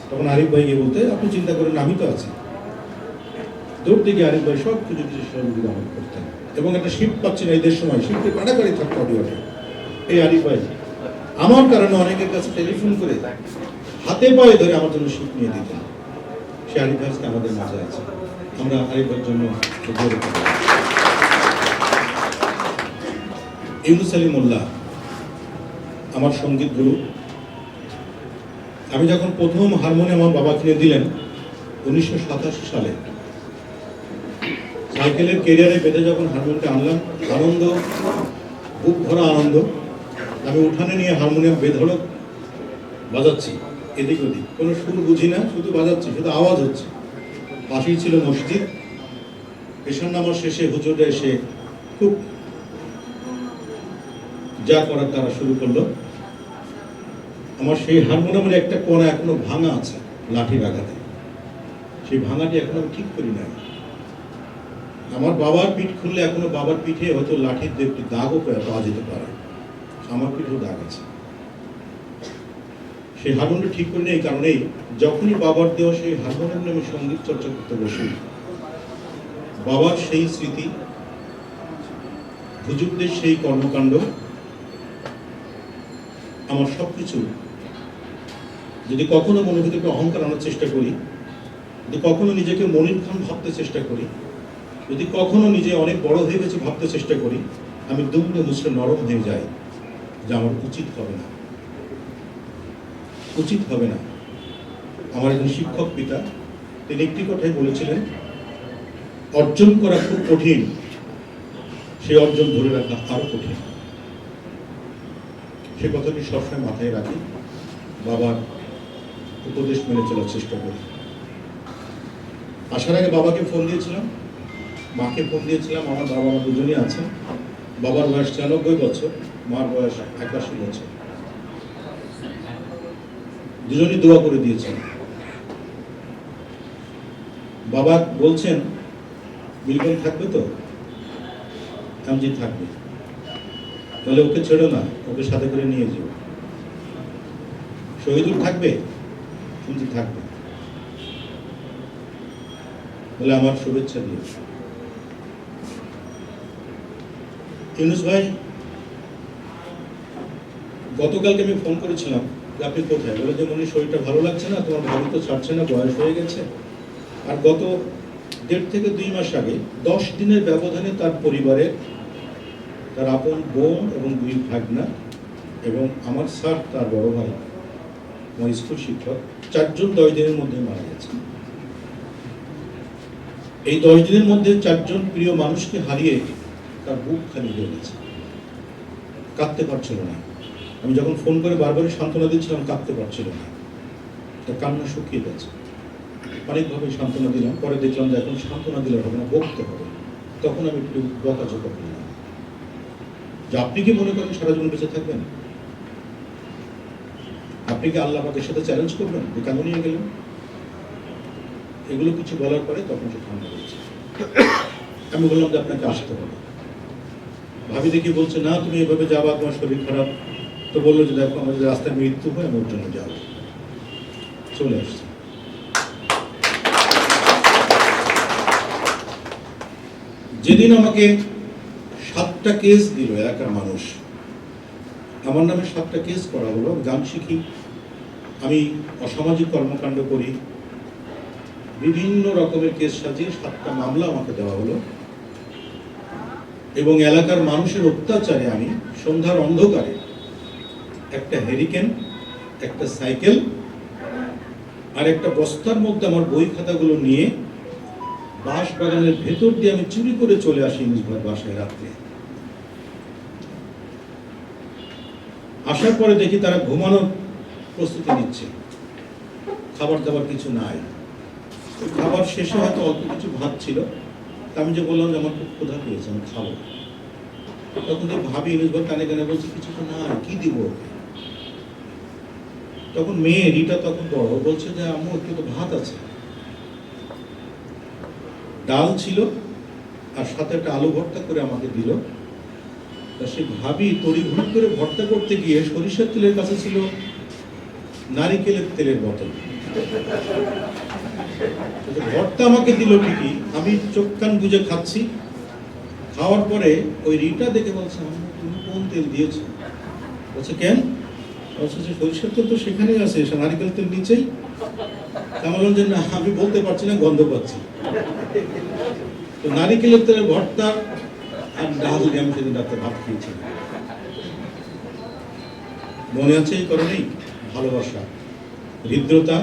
তখন আরিফ ভাই গিয়ে বলতে, আপনি চিন্তা করেন আমি তো আছি। দৌড় থেকে আরিফ ভাই সব কিছু সহযোগিতা আমাকে করতেন, এবং একটা শিফট পাচ্ছি না ঈদের সময়, শিফটে কাটাকাটি থাকতো অডিওতে। এই আরিফ ভাই আমার কারণে অনেকের কাছে টেলিফোন করে হাতে পায়ে ধরে আমার জন্য শিফট নিয়ে দিতেন। সে আরিফ ভাই আজকে আমাদের মাঝে আছে, আমরা আরিফ ভাইয়ের জন্য। ইউনুস আলী মোল্লা আমার সঙ্গীত গুরু। আমি যখন প্রথম হারমোনিয়াম আমার বাবা কিনে দিলেন 1987 সালে, সাইকেলের কেরিয়ারে বেঁধে যখন হারমোনিয়ামটা আনলাম, আনন্দ, বুক ভরা আনন্দ। আমি উঠানে নিয়ে হারমোনিয়াম বেধড়ক বাজাচ্ছি, এদিক ওদিক, কোনো সুর বুঝি না, শুধু বাজাচ্ছি, শুধু আওয়াজ হচ্ছে। পাশেই ছিল মসজিদ। পেশার নামাজ শেষে হুজুররা এসে খুব যা করার তারা শুরু করলো। আমার সেই হারমোনিয়ামের একটা কোণা এখনো ভাঙা আছে লাঠির আঘাতে, সেই ভাঙাটি এখনো আমি ঠিক করি নাই। আমার বাবার পিঠ খুললে এখনো বাবার পিঠে হয়তো লাঠির একটি দাগও পাওয়া যেতে পারে, আমার পিঠেও দাগ আছে। সেই হারমোনিয়াম ঠিক করি না, এই কারণেই যখনই বাবার দেওয়া সেই হারমোনিয়াম আমি সঙ্গীত চর্চা করতে বসি, বাবার সেই স্মৃতি, হুজুরদের সেই কর্মকাণ্ড, আমার সবকিছু যদি কখনো মনের ভিতরে অহংকার আনার চেষ্টা করি, যদি কখনো নিজেকে মনির খান ভাবতে চেষ্টা করি, যদি কখনো নিজে অনেক বড় হয়ে গেছে ভাবতে চেষ্টা করি, আমি দুমড়ে মুচড়ে নরম হয়ে যাই, যে আমার উচিত হবে না, উচিত হবে না। আমার একজন শিক্ষক পিতা, তিনি একটি কথাই বলেছিলেন, অর্জন করা খুব কঠিন, সেই অর্জন ধরে রাখা আরো কঠিন। সে কথাটি সবসময় মাথায় রাখি। বাবার উপদেশ মেনে চলার চেষ্টা করি। আসার আগে বাবাকে ফোন দিয়েছিলাম, মাকে ফোন দিয়েছিলাম। আমার বাবা মা দুজনই আছেন। বাবার বয়স ৯৪ বছর, মার বয়স ৮১ বছর। দুজনই দোয়া করে দিয়েছেন। বাবা বলছেন বিলকুল থাকবে তো? আমি থাকবে। তাহলে ওকে ছেড়ো না, ওকে সাথে করে নিয়ে যাও। শহীদুল থাকবে? শুনছি থাকবে। বলে আমার শুভেচ্ছা দিয়ে। ইউনুস ভাই, গতকালকে আমি ফোন করেছিলাম যে আপনি কোথায়? বলে যে মনে শরীরটা ভালো লাগছে না, তোমার ভাবি তো ছাড়ছে না, বয়স হয়ে গেছে। আর গত ১.৫ থেকে ২ মাস আগে ১০ দিনের ব্যবধানে তার পরিবারে, তার আপন বোন এবং ২ ভাগনা এবং আমার স্যার, তার বড় ভাই, আমার স্কুল শিক্ষক, ৪ জন ১০ দিনের মধ্যে মারা গেছে। এই ১০ দিনের মধ্যে ৪ জন প্রিয় মানুষকে হারিয়ে তার বুক খালি হয়ে গেছে। কাঁদতে পারছিল না। আমি যখন ফোন করে বারবারই সান্ত্বনা দিচ্ছিলাম, কাঁদতে পারছিল না। তার কান্না শুকিয়ে গেছে। অনেকভাবে সান্ত্বনা দিলাম। পরে দেখলাম যে এখন সান্ত্বনা দিলে হবে না, বকতে হবে। তখন আমি একটু বকাঝকা করলাম যে আপনি কি মনে করেন সারা জীবন বেঁচে থাকবেন? আপনি কি আল্লাহ পাকের সাথে চ্যালেঞ্জ করবেন যে কেন নিয়ে গেলেন? এগুলো কিছু বলার পরে তখন সে ঠান্ডা হয়েছে। আমি বললাম যে আপনাকে আসতে হবে। ভাবি দেখি বলছে না, তুমি এভাবে যাবা, তোমার শরীর খারাপ। তো বললো যে দেখো, আমাদের রাস্তায় মৃত্যু হয়, আমি ওর জন্য যাবো। চলে আসছে। যেদিন আমাকে 7টা কেস দিল এলাকার মানুষ, আমার নামে 7টা কেস করা হলো। গান শিখি, আমি অসামাজিক কর্মকাণ্ড করি, বিভিন্ন রকমের কেস সাজিয়ে 7টা মামলা আমাকে দেওয়া হলো। এবং এলাকার মানুষের অত্যাচারে আমি সন্ধ্যার অন্ধকারে একটা হেরিকেন, একটা সাইকেল আর একটা বস্তার মধ্যে আমার বই খাতাগুলো নিয়ে বাঁশ বাগানের ভেতর দিয়ে আমি চুরি করে চলে আসি ইউনুস ভাইয়ের বাসায় রাত্রে। আসার পরে দেখি তারা ঘুমানোর প্রস্তুতি নিচ্ছে, খাবার দাবার কিছু নাই। খাবার শেষে হয়তো অল্প কিছু ভাত ছিল। আমি যে বললাম যে আমার খুব ক্ষুধা পেয়েছে, আমি খাবো। তখন ভাবি ইউনুস ভাই কানে কানে বলছে কিছু তো না, কি দিব? তখন মেয়ে রিটা তখন বড় বলছে যে আম্মু একটু তো ভাত আছে। ডাল ছিল আর সাথে একটা আলু ভর্তা করে আমাকে দিল। তা সে ভাবি তড়িঘড়ি করে ভর্তা করতে গিয়ে সরিষার তেলের কাছে ছিল নারিকেলের তেলের বোতল। ভর্তা আমাকে দিল ঠিকই, আমি চোখ কান বুঝে খাচ্ছি। খাওয়ার পরে ওই রিটা দেখে বলছে আম্মু তুমি কোন তেল দিয়েছো? বলছে কেন? বলছে যে সরিষার তেল তো সেখানেই আছে, নারিকেল তেল নিচেই। আমি বললাম যে না, আমি বলতে পারছি না, গন্ধ পাচ্ছি। তো নারিকেলের তেলের ভর্তা আর ডাল দিয়ে আমি সেদিন রাতে ভাত খেয়েছি। মনে আছে এই কারণেই ভালোবাসা, হৃদ্রতা,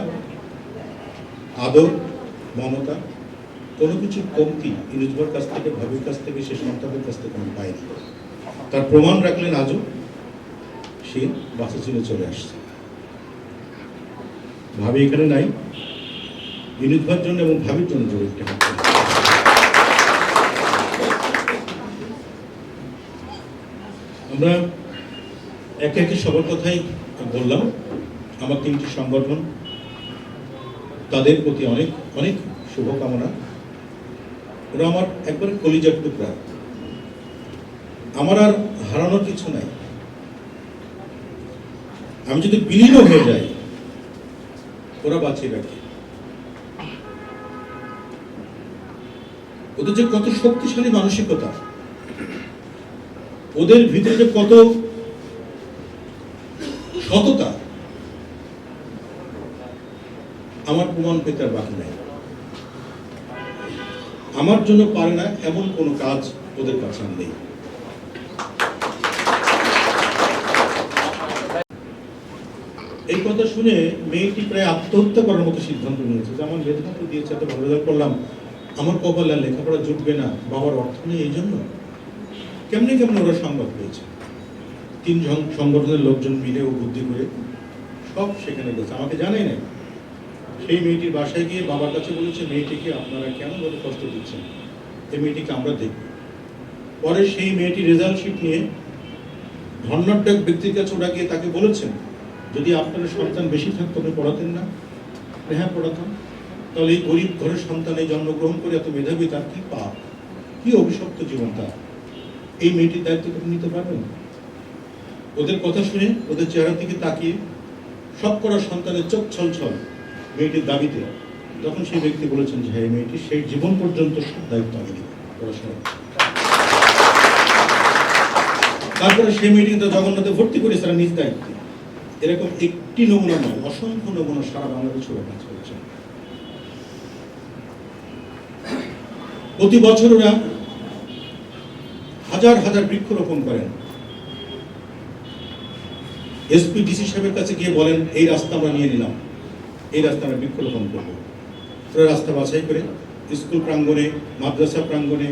আদর, মমতা, কোনো কিছু কমতি ইউনুস ভাইয়ের কাছ থেকে, ভাবির কাছ থেকে, সে সন্তানের কাছ থেকে আমি পাইনি। তার প্রমাণ রাখলেন আজও। সে বাসে ছিল, চলে আসছে। ভাবি এখানে নাই, ইউনুস ভাইয়ের জন্য এবং ভাবির জন্য জরুরি। আমরা একে একে সবার কথাই বললাম। আমার 3টি সংগঠন, তাদের প্রতি অনেক অনেক শুভকামনা। ওরা আমার একবারে কলিজার টুকরা। আমার আর হারানোর কিছু নাই। আমি যদি বিলীন হয়ে যাই, ওরা বাঁচিয়ে রাখে। ওদের যে কত শক্তিশালী মানসিকতা, ওদের ভিতরে যে কত সততা, আমার প্রমাণ পেতে আর বাকি নাই। আমার জন্য পারে না এমন কোনো কাজ ওদের কাছে নেই। এই কথা শুনে মেয়েটি প্রায় আত্মহত্যা করার মতো সিদ্ধান্ত নিয়েছে যে আমার বেতন তো দিয়েছে, এত ভালো রেজাল্ট করলাম, আমার কপালে লেখাপড়া জুটবে না, বাবার অর্থ নেই, এই জন্য কেমনে কেমনে ওরা সংবাদ পেয়েছে। 3 সংগঠনের লোকজন মিলে ও বুদ্ধি করে সব সেখানে গেছে, আমাকে জানাই নাই। সেই মেয়েটির বাসায় গিয়ে বাবার কাছে বলেছে, মেয়েটিকে আপনারা কেন বলে কষ্ট দিচ্ছেন, এই মেয়েটিকে আমরা দেখব। পরে সেই মেয়েটি রেজাল্ট শিট নিয়ে ধর্নাঢ্য ব্যক্তির কাছে ওরা গিয়ে তাকে বলেছেন, যদি আপনার সন্তান বেশি থাকতো আপনি পড়াতেন না? হ্যাঁ পড়াতাম। তাহলে এই গরিব ঘরের সন্তানে জন্মগ্রহণ করে এত মেধাবী, তার কি পাপ, কি অভিশপ্ত জীবন তার, এই মেয়েটির দায়িত্ব তুমি নিতে পারবেন? ওদের কথা শুনে, ওদের চেহারার দিকে তাকিয়ে সব করা সন্তানের চোখ ছলছল মেয়েটির দাবিতে, তখন সেই ব্যক্তি বলেছেন যে হ্যাঁ, মেয়েটি সেই জীবন পর্যন্ত সব দায়িত্ব আমি নিব পড়াশোনা। তারপরে সেই মেয়েটি কিন্তু জগন্নাথে ভর্তি করেছে তারা নিজ দায়িত্বে। এরকম একটি নমুনা নয়, অসংখ্য নমুনা সারা বাংলাদেশে কাজ করেছে। প্রতি বছর ওরা হাজার হাজার বৃক্ষরোপণ করেন। এসপি ডিসি সাহেবের কাছে গিয়ে বলেন, এই রাস্তা আমরা নিয়ে নিলাম, এই রাস্তা আমরা বৃক্ষরোপণ করবো। ওরা রাস্তা বাছাই করে স্কুল প্রাঙ্গণে, মাদ্রাসা প্রাঙ্গণে,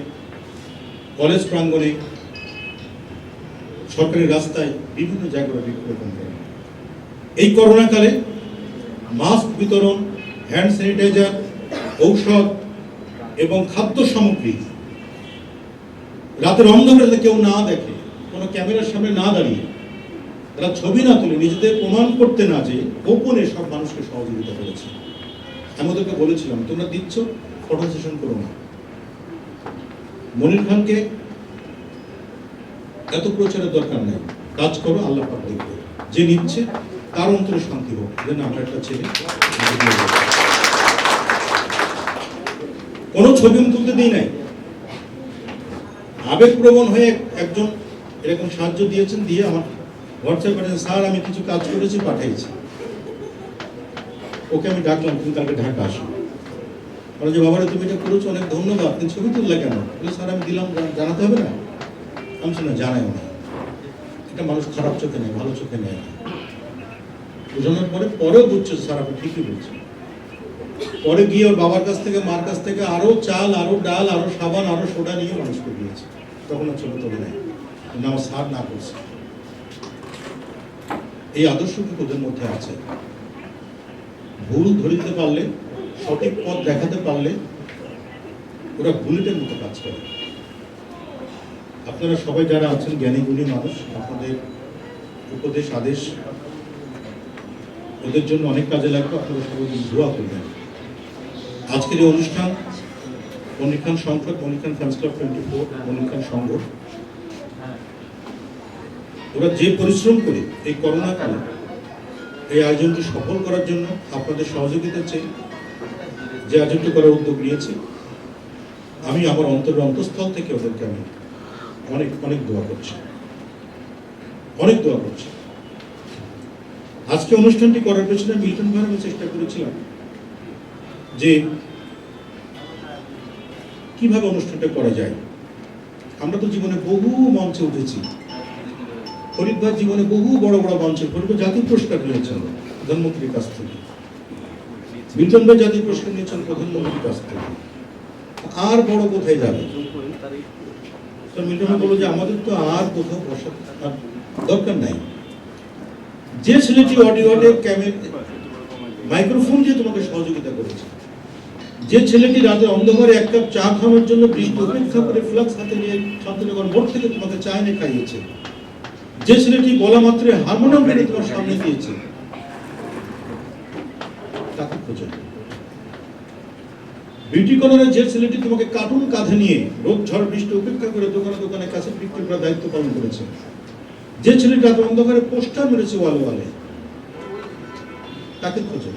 কলেজ প্রাঙ্গণে, সরকারি রাস্তায় বিভিন্ন জায়গায় বৃক্ষরোপণ করেন। এই করোনাকালে মাস্ক বিতরণ, হ্যান্ড স্যানিটাইজার, ঔষধ এবং খাদ্য সামগ্রী রাতের অন্ধকারে কেউ না দেখে, কোনো ক্যামেরার সামনে না দাঁড়িয়ে, তারা ছবি না তুলে, নিজেদের প্রমাণ করতে না যে গোপনে সব মানুষকে সহযোগিতা করেছে। আমি ওদেরকে বলেছিলাম, তোমরা দিচ্ছ, ফটো সেশন করো না। মনির খানকে এত প্রচারের দরকার নেই, কাজ করো, আল্লাহ পাক দেখবে। যে নিচ্ছে তার অন্তরে শান্তি হোক, যেন আমার একটা ছেলে। কোনো ছবি আমি তুলতে দিই নাই। আবেগপ্রবণ হয়ে একজন এরকম সাহায্য দিয়েছেন, দিয়ে আমার হোয়াটসঅ্যাপ পাঠিয়েছেন, স্যার আমি কিছু কাজ করেছি, পাঠিয়েছি। ওকে আমি ডাকলাম, তুমি কালকে ঢাকা আসো। বলে যে বাবারে তুমি এটা করেছো, অনেক ধন্যবাদ, তুমি ছবি তুললে কেন? বলে স্যার আমি দিলাম, জানাতে হবে না? আমি না, জানাইও না, এটা মানুষ খারাপ চোখে নেয়, ভালো চোখে নেয় না। বোঝানোর পরেও বুঝছে স্যার আপনি ঠিকই বলছেন। পরে গিয়ে ওর বাবার কাছ থেকে, মার কাছ থেকে আরো চাল, আরো ডাল, আরো সাবান, আরো সোডা নিয়ে মানুষকে দিয়েছে। তখন আর ছবি তোলে নেয়, কিন্তু আমার স্যার না করছে। এই আদর্শ কিন্তু ওদের মধ্যে আছে। ভুল ধরে দিতে পারলে, সঠিক পথ দেখাতে পারলে ওরা বুলেটের মতো কাজ করে। আপনারা সবাই যারা আছেন জ্ঞানী গুণী মানুষ, আপনাদের উপদেশ আদেশ ওদের জন্য অনেক কাজে লাগবে। আপনারা সবাই দোয়া করবেন। আজকের এই অনুষ্ঠান মনির খান সংসদ, মনির খান ফ্যান্স ক্লাব 24, মনির খান সংঘ, ওরা যে পরিশ্রম করে এই করোনা কালে এই আয়োজনটি সফল করার জন্য আপনাদের সহযোগিতা চাই। যে আয়োজনটি করার উদ্যোগ নিয়েছে, আমি আমার অন্তঃস্থল থেকে ওদেরকে আমি অনেক অনেক দোয়া করছি, অনেক দোয়া করছি। আজকে অনুষ্ঠানটি করার পেছনে মিল্টন ভাই আমি চেষ্টা করেছিলাম যে কিভাবে অনুষ্ঠানটা করা যায়। আমরা তো জীবনে বহু মঞ্চে উঠেছি, ফরিদ ভাই জীবনে বহু বড় বড় মঞ্চে, ফরিদ ভাই জাতীয় পুরস্কার নিয়েছেন প্রধানমন্ত্রীর কাছ থেকে, মিল্টন ভাই জাতীয় পুরস্কার নিয়েছেন প্রধানমন্ত্রীর কাছ থেকে, আর বড় কোথায় যাবে? মিল্টন ভাই বলল যে আমাদের তো আর কোথাও বসার দরকার নাই। যে ছেলেটি অডিওতে মাইক্রোফোন দিয়ে তোমাকে সহযোগিতা করেছে, যে ছেলেটি রাতে অন্ধকারে এক কাপ চা খাওয়ার জন্য বৃষ্টি অপেক্ষা করে ফ্লাক্স হাতে নিয়ে শান্তিনগর মোড় থেকে তোমাকে চা এনে খাইয়েছে, যে ছেলেটি বলা মাত্রে হারমোনিয়াম কিনে তোমার সামনে দিয়েছে, তাকে খোঁজো। বিউটি কর্নারে যে ছেলেটি তোমাকে কার্টুন কাঁধে নিয়ে রোদ ঝড় বৃষ্টি উপেক্ষা করে দোকানে দোকানে কাছে বিক্রি করার দায়িত্ব পালন করেছে, যে ছেলেটি রাতে অন্ধকারে পোস্টার মেরেছে ওয়ালে ওয়ালে, তাকে খোঁজো।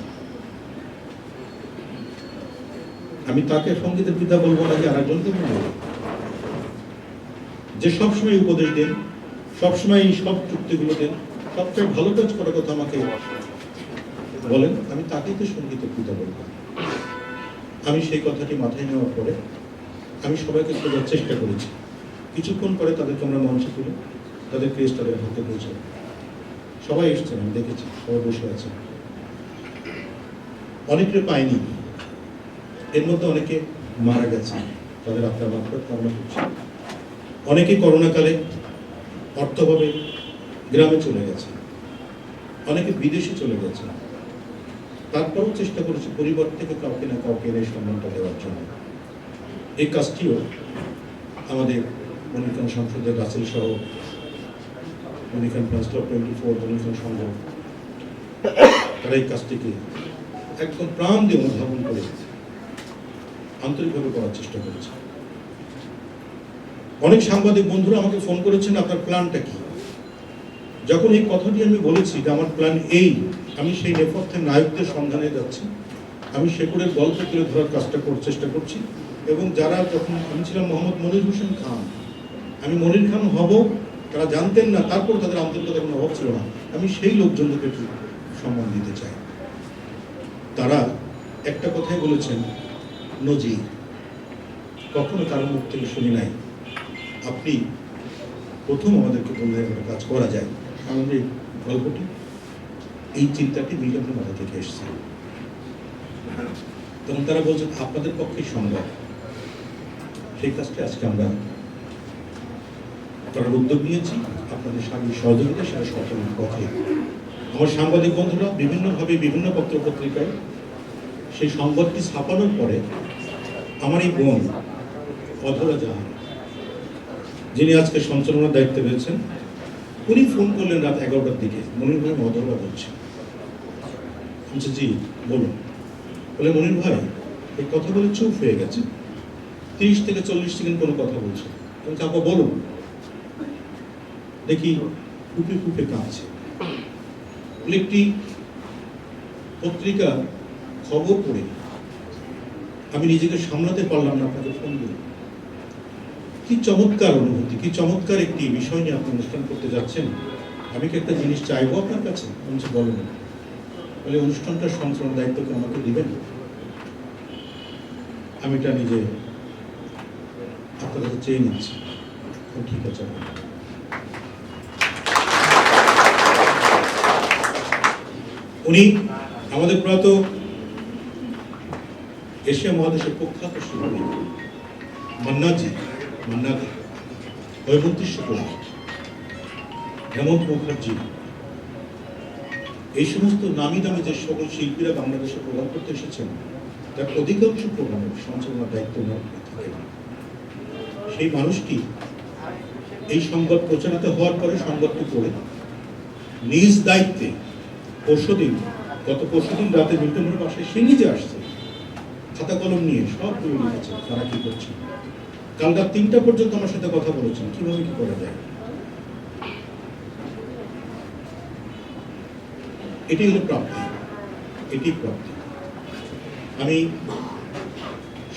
আমি তাকে সঙ্গীতের পিতা বলবো নাকি আরেকজনকে বলবো, যে সবসময় উপদেশ দেন, সবসময় এই সব চুক্তিগুলো দেন, সবচেয়ে ভালো কাজ করার কথা আমাকে বলেন, আমি তাকেই তো সঙ্গীতের পিতা বলবো। আমি সেই কথাটি মাথায় নেওয়ার পরে আমি সবাইকে খোঁজার চেষ্টা করেছি। কিছুক্ষণ পরে তাদেরকে আমরা মঞ্চে তুলে তাদের ক্রেজ তাদের হাতে পৌঁছে, সবাই এসছেন, আমি দেখেছি সবাই বসে আছেন। অনেকে পাইনি, এর মধ্যে অনেকে মারা গেছে, তাদের আত্মার মাত্রা কামনা করছে। অনেকে করোনাকালে অর্থভাবে গ্রামে চলে গেছে। অনেকে বিদেশে চলে গেছে, তারপরেও চেষ্টা করেছি পরিবার থেকে কাউকে না কাউকে এনে সম্মানটা দেওয়ার জন্য। এই কাজটিও আমাদের মনির খান সংসদের রাসেল সহ মনির খান ফ্যান্স ক্লাব 24, মনির খান সংঘ, তারা এই কাজটিকে একদম প্রাণ দিয়ে অনুধাবন করে আন্তরিকভাবে করার চেষ্টা করেছে। অনেক সাংবাদিক বন্ধুরা আমাকে ফোন করেছেন, আপনার প্ল্যানটা কি? যখন এই কথাটি আমি বলেছি যে আমার প্ল্যান এই, আমি সেই নেপথ্যের নায়কদের সন্ধানে যাচ্ছি, আমি শেকড়ের গল্প তুলে ধরার কাজটা চেষ্টা করছি। এবং যারা, যখন আমি ছিলাম মোহাম্মদ মনির হোসেন খান, আমি মনির খান হব তারা জানতেন না, তারপর তাদের আন্তরিকতার কোনো অভাব ছিল না, আমি সেই লোকজনকে একটু সম্মান দিতে চাই। তারা একটা কথাই বলেছেন, নজির কখনো কারো মুখ থেকে শুনি নাই, আপনি প্রথম আমাদেরকে বললেন একটা কাজ করা যায়। আমাদের এই গল্পটি, এই চিন্তাটি মিলনের মাথা থেকে এসেছে। তখন তারা বলছেন আপনাদের পক্ষে সম্ভব, সেই কাজটা আজকে আমরা করার উদ্যোগ নিয়েছি, আপনাদের সার্বিক সহযোগিতা সেটা সফলের পথে। আমার সাংবাদিক বন্ধুরা বিভিন্নভাবে বিভিন্ন পত্র পত্রিকায় সেই সংবাদটি ছাপানোর পরে আমার এই বোন অধরা জাহান, যিনি আজকে সঞ্চালনার দায়িত্বে রয়েছেন, উনি ফোন করলেন রাত 11টার দিকে, মনির ভাই অধরা বলছে। বলছে জি বলুন। বলে মনির ভাই এই কথা বলে চুপ হয়ে গেছে, 30 থেকে 40 সেকেন্ড কোনো কথা বলছে। বলছে আপা বলুন। দেখি ফুপে ফুপে কাঁদছে। একটি পত্রিকা খবর পড়ে আমি নিজেকে সামলাতে পারলাম না, আপনাকে ফোন দিল। কি চমৎকার অনুভূতি, কি চমৎকার একটি বিষয় নিয়ে আপনি অনুষ্ঠান করতে যাচ্ছেন, আমি কি একটা জিনিস চাইবো আপনার কাছে? বলছে বলেন। বলে অনুষ্ঠানটা সঞ্চালনের দায়িত্ব কি আমাকে দিবেন? আমি এটা নিজে আপনার কাছে চেয়ে নিচ্ছি। ঠিক আছে। উনি আমাদের প্রয়াত এশিয়া মহাদেশের প্রখ্যাত শিল্পী মান্নাজি, হৈমন্তী শুক্লা, হেমন্ত মুখার্জি, এই সমস্ত নামি দামি যে সকল শিল্পীরা বাংলাদেশে প্রোগ্রাম করতে এসেছেন, তার অধিকাংশ প্রোগ্রামের সঞ্চালনার দায়িত্ব নেওয়া থাকে। সেই মানুষটি এই সংবাদ প্রচারিত হওয়ার পরে সংবাদটি পড়ে নিজ দায়িত্বে গত পরশুদিন রাতে মিল্টনের বাসায় সে নিজে আসছে, খাতা কলম নিয়ে সব বই লিখেছে তারা কি করছে। কাল রাত 3টা পর্যন্ত আমার সাথে কথা বলেছেন কিভাবে কি করা যায়। এটি হলো প্রাপ্তি, এটি প্রাপ্তি। আমি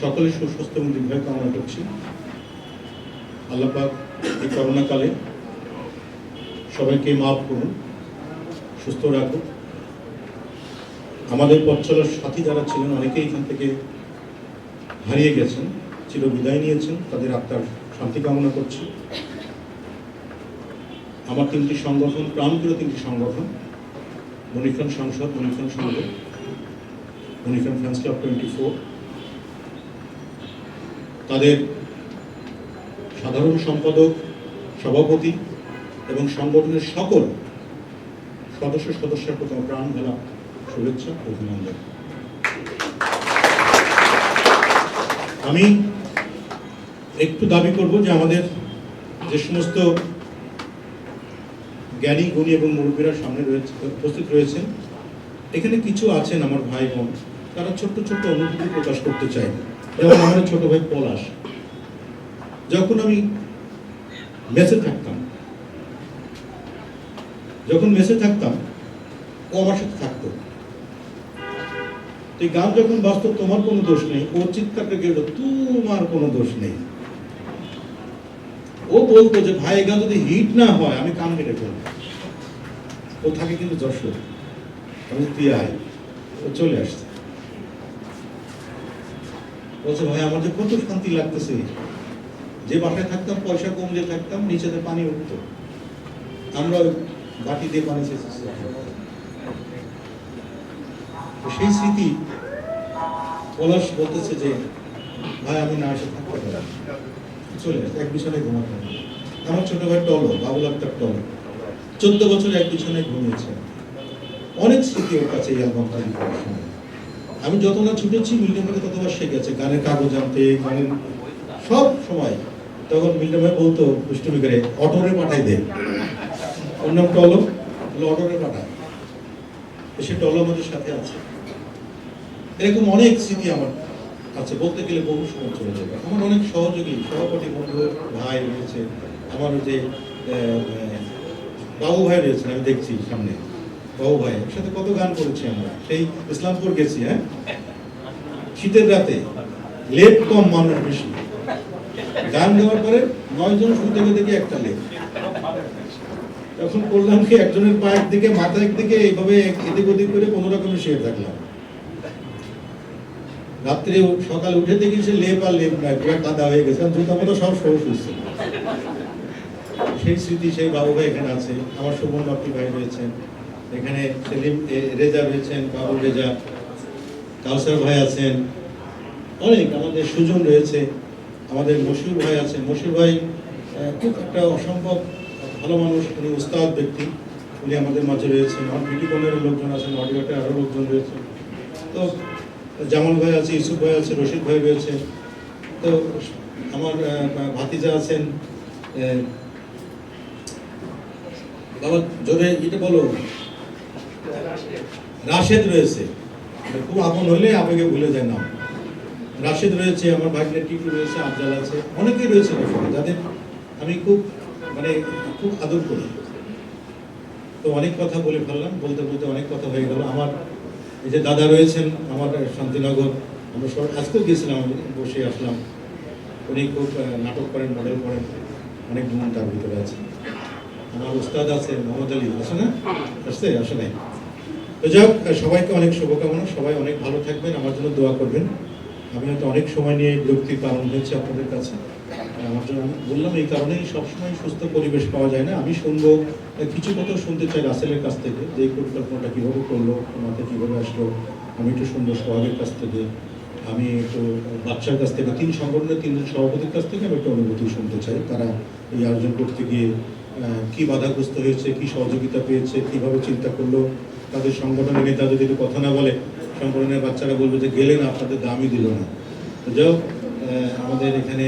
সকলের সুস্বাস্থ্য এবং দীর্ঘায়ু কামনা করছি। আল্লাহ পাক এই করোনা কালে সবাইকে মাফ করুন, সুস্থ রাখুন। আমাদের পথ চলার সাথী যারা ছিলেন অনেকেই এখান থেকে হারিয়ে গেছেন, চির বিদায় নিয়েছেন, তাদের আত্মার শান্তি কামনা করছি। আমার 3টি সংগঠন, প্রাণপ্রিয় 3টি সংগঠন, মনির খান সংসদ, মনির খান সংঘ, মনির খান ফ্যান্স ক্লাব 24, তাদের সাধারণ সম্পাদক, সভাপতি এবং সংগঠনের সকল সদস্যের প্রতি প্রাণ ঢালা শুভেচ্ছা, অভিনন্দন। আমি একটু দাবি করব যে আমাদের যে সমস্ত জ্ঞানী গুণী এবং মুরব্বীরা সামনে উপস্থিত রয়েছেন, এখানে কিছু আছেন আমার ভাই বোন, তারা ছোট্ট ছোট্ট অনুভূতি প্রকাশ করতে চায়। যেমন আমার ছোট ভাই পলাশ, যখন আমি মেসে থাকতাম ও আমার সাথে থাকতো। এই গান যখন বাস্তব তোমার কোনো দোষ নেই, ওর চিৎকারটা গেল তোমার কোনো দোষ নেই। ও বলতো যে ভাই এই গান যদি হিট না হয় আমি কান কেটে ফেলবো। ও থাকে কিন্তু যশোর, আমি তুই আয়, ও চলে আসছে, বলছে ভাই আমার যে কত শান্তি লাগতেছে, যে বাসায় থাকতাম পয়সা কম দিয়ে থাকতাম, নিচেতে পানি উঠতো, আমরা বাটি দিয়ে পানি চেয়েছি। সেই স্মৃতি পলাশ বলতেছে যে ভাই আমি না এসে থাকতে পারি, চলে আসে এক বিছানায় ঘুমাতে। আমার ছোট ভাই টলো, বাবুল আক্তার টলো, 14 বছর এক বিছানায় ঘুমিয়েছে। অনেক স্মৃতি ওর কাছে এই অ্যালবামটা করার সময়। আমি যত না ছুটেছি মিল্টন ভাই ততবার শিখেছে গানের কাগজ আনতে, গানের সব সময়। তখন মিল্টন ভাই বলতো দুষ্টুমি করে, অটোরে পাঠাই দে, ওর নাম টলো, অটোরে পাঠায়, সে টলো আমাদের সাথে আছে। এরকম অনেক স্মৃতি আমার আছে, বলতে গেলে বহু সময় চলে যাবে। আমার অনেক সহযোগী সহপাঠী বন্ধু ভাই রয়েছে, আমার ওই যে বাবু ভাই রয়েছেন, আমি দেখছি সামনে বাবু ভাই, এর সাথে কত গান করেছি আমরা। সেই ইসলামপুর গেছি, হ্যাঁ, শীতের রাতে, লেপ কম মানুষ বেশি, গান গাওয়ার পরে 9 জন শুনতে দেখি একটা লেপ। তখন করলাম কি, একজনের পায়ের দিকে মাথার দিকে এইভাবে এদিক ওদিক করে কোনো রকমের শুয়ে থাকলাম। রাত্রে সকালে উঠে দেখি সে লেপ আর লেপ নাই, পুরো কাদা হয়ে গেছে, জুতা মতো সব সহ শুচ্ছে। সেই স্মৃতি সেই বাবু ভাই এখানে আছে, আমার সুমন বাপি ভাই রয়েছেন এখানে, সেলিম রেজা রয়েছেন, বাবু রেজা, কাউসার ভাই আছেন, অনেক আমাদের সুজন রয়েছে, আমাদের মশিউর ভাই আছেন। মশিউর ভাই খুব একটা অসম্ভব ভালো মানুষ, উনি উস্তাদ ব্যক্তি, উনি আমাদের মাঝে রয়েছেন। আমার বিটি কনের লোকজন আছেন, অডিওতে আরও লোকজন রয়েছে। তো জামাল ভাই আছে, ইউসুফ ভাই আছে, রশিদ ভাই রয়েছে। তো আমার ভাতিজা আছেন, বাবা জোরে এটা বলো, রাশেদ রয়েছে, খুব আপন হলে আবেগে ভুলে যায় না। রাশেদ রয়েছে, আমার ভাগ্নে টিটু রয়েছে, আফজাল আছে, অনেকেই রয়েছে যাদের আমি খুব খুব আদর করি। তো অনেক কথা বলে ফেললাম, বলতে বলতে অনেক কথা হয়ে গেল। আমার এই যে দাদা রয়েছেন আমার শান্তিনগর, আমরা সব আজকেও গিয়েছিলাম, আমি বসে আসলাম। উনি খুব নাটক করেন, মডেল করেন, অনেক গুণ তার ভিতরে আছে। আমার উস্তাদ আছে মোহাম্মদ আলী, আছে না? আসে নাই। তো যাই হোক, সবাইকে অনেক শুভকামনা, সবাই অনেক ভালো থাকবেন, আমার জন্য দোয়া করবেন। আমি হয়তো অনেক সময় নিয়ে বিরক্তির কারণ হয়েছে আপনাদের কাছে, আমার জন্য আমি বললাম এই কারণেই সবসময় সুস্থ পরিবেশ পাওয়া যায় না। আমি শুনবো, কিছু কথা শুনতে চাই রাসেলের কাছ থেকে, যে এই পরিকল্পনাটা কীভাবে করলো, মাথায় কীভাবে আসলো, আমি একটু শুনবো সোহাগের কাছ থেকে, আমি একটু বাচ্চার কাছ থেকে, 3 সংগঠনের 3 জন সভাপতির কাছ থেকে আমি একটু অনুভূতি শুনতে চাই। তারা এই আয়োজন করতে গিয়ে কী বাধাগ্রস্ত হয়েছে, কী সহযোগিতা পেয়েছে, কীভাবে চিন্তা করলো। তাদের সংগঠনের নেতা যদি কথা না বলে, সংগঠনের বাচ্চারা বলবে যে গেলেন আপনাদের দামই দিল না। তো যাই হোক, আমাদের এখানে